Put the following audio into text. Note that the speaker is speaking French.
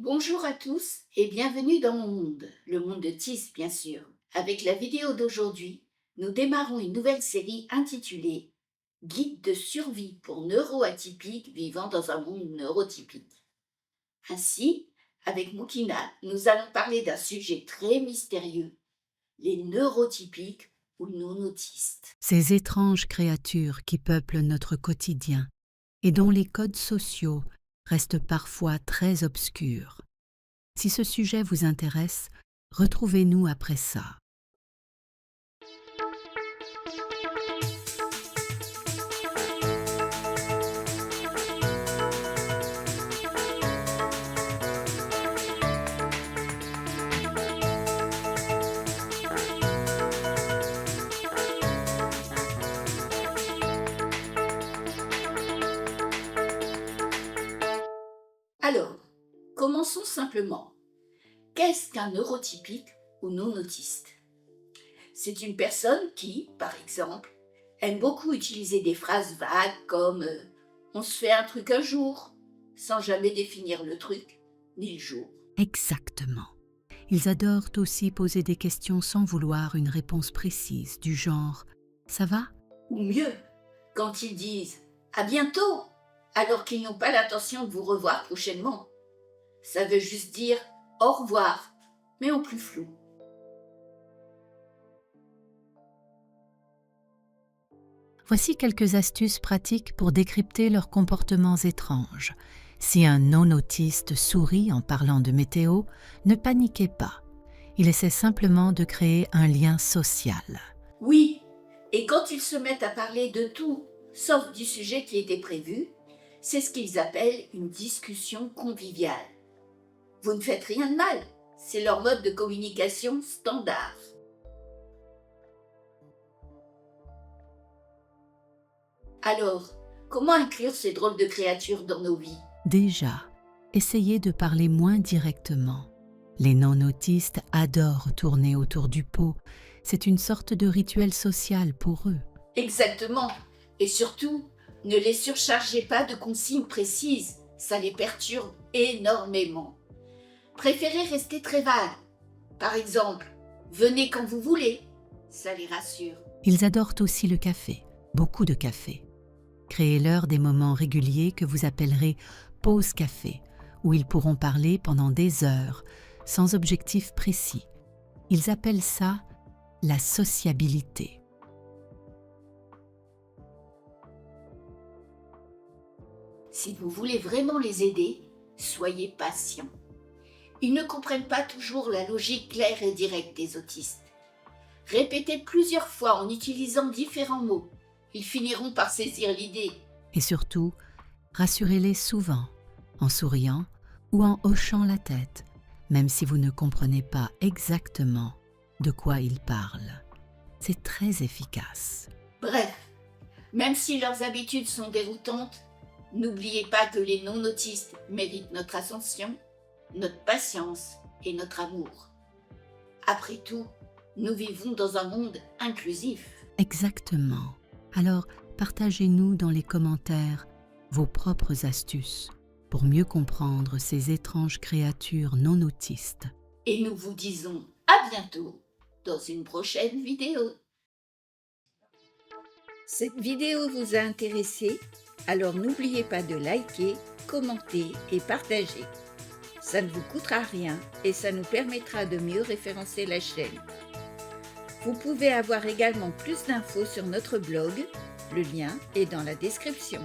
Bonjour à tous et bienvenue dans mon monde, le monde de Tis bien sûr. Avec la vidéo d'aujourd'hui, nous démarrons une nouvelle série intitulée Guide de survie pour neuroatypiques vivant dans un monde neurotypique. Ainsi, avec Moukina, nous allons parler d'un sujet très mystérieux, les neurotypiques ou non-autistes. Ces étranges créatures qui peuplent notre quotidien et dont les codes sociaux restent parfois très obscurs. Si ce sujet vous intéresse, retrouvez-nous après ça. Alors, commençons simplement. Qu'est-ce qu'un neurotypique ou non-autiste ? C'est une personne qui, par exemple, aime beaucoup utiliser des phrases vagues comme on se fait un truc un jour, sans jamais définir le truc ni le jour. Exactement. Ils adorent aussi poser des questions sans vouloir une réponse précise, du genre « ça va ?» Ou mieux, quand ils disent à bientôt, alors qu'ils n'ont pas l'intention de vous revoir prochainement. Ça veut juste dire au revoir, mais en plus flou. Voici quelques astuces pratiques pour décrypter leurs comportements étranges. Si un non-autiste sourit en parlant de météo, ne paniquez pas. Il essaie simplement de créer un lien social. Oui, et quand ils se mettent à parler de tout, sauf du sujet qui était prévu, c'est ce qu'ils appellent une discussion conviviale. Vous ne faites rien de mal, c'est leur mode de communication standard. Alors, comment inclure ces drôles de créatures dans nos vies ? Déjà, essayez de parler moins directement. Les non-autistes adorent tourner autour du pot. C'est une sorte de rituel social pour eux. Exactement. Et surtout, ne les surchargez pas de consignes précises, ça les perturbe énormément. Préférez rester très vague. Par exemple, venez quand vous voulez, ça les rassure. Ils adorent aussi le café, beaucoup de café. Créez-leur des moments réguliers que vous appellerez « pause café », où ils pourront parler pendant des heures, sans objectif précis. Ils appellent ça la sociabilité. Si vous voulez vraiment les aider, soyez patient. Ils ne comprennent pas toujours la logique claire et directe des autistes. Répétez plusieurs fois en utilisant différents mots. Ils finiront par saisir l'idée. Et surtout, rassurez-les souvent, en souriant ou en hochant la tête, même si vous ne comprenez pas exactement de quoi ils parlent. C'est très efficace. Bref, même si leurs habitudes sont déroutantes, n'oubliez pas que les non-autistes méritent notre attention, notre patience et notre amour. Après tout, nous vivons dans un monde inclusif. Exactement. Alors, partagez-nous dans les commentaires vos propres astuces pour mieux comprendre ces étranges créatures non autistes. Et nous vous disons à bientôt dans une prochaine vidéo. Cette vidéo vous a intéressé? Alors n'oubliez pas de liker, commenter et partager. Ça ne vous coûtera rien et ça nous permettra de mieux référencer la chaîne. Vous pouvez avoir également plus d'infos sur notre blog, le lien est dans la description.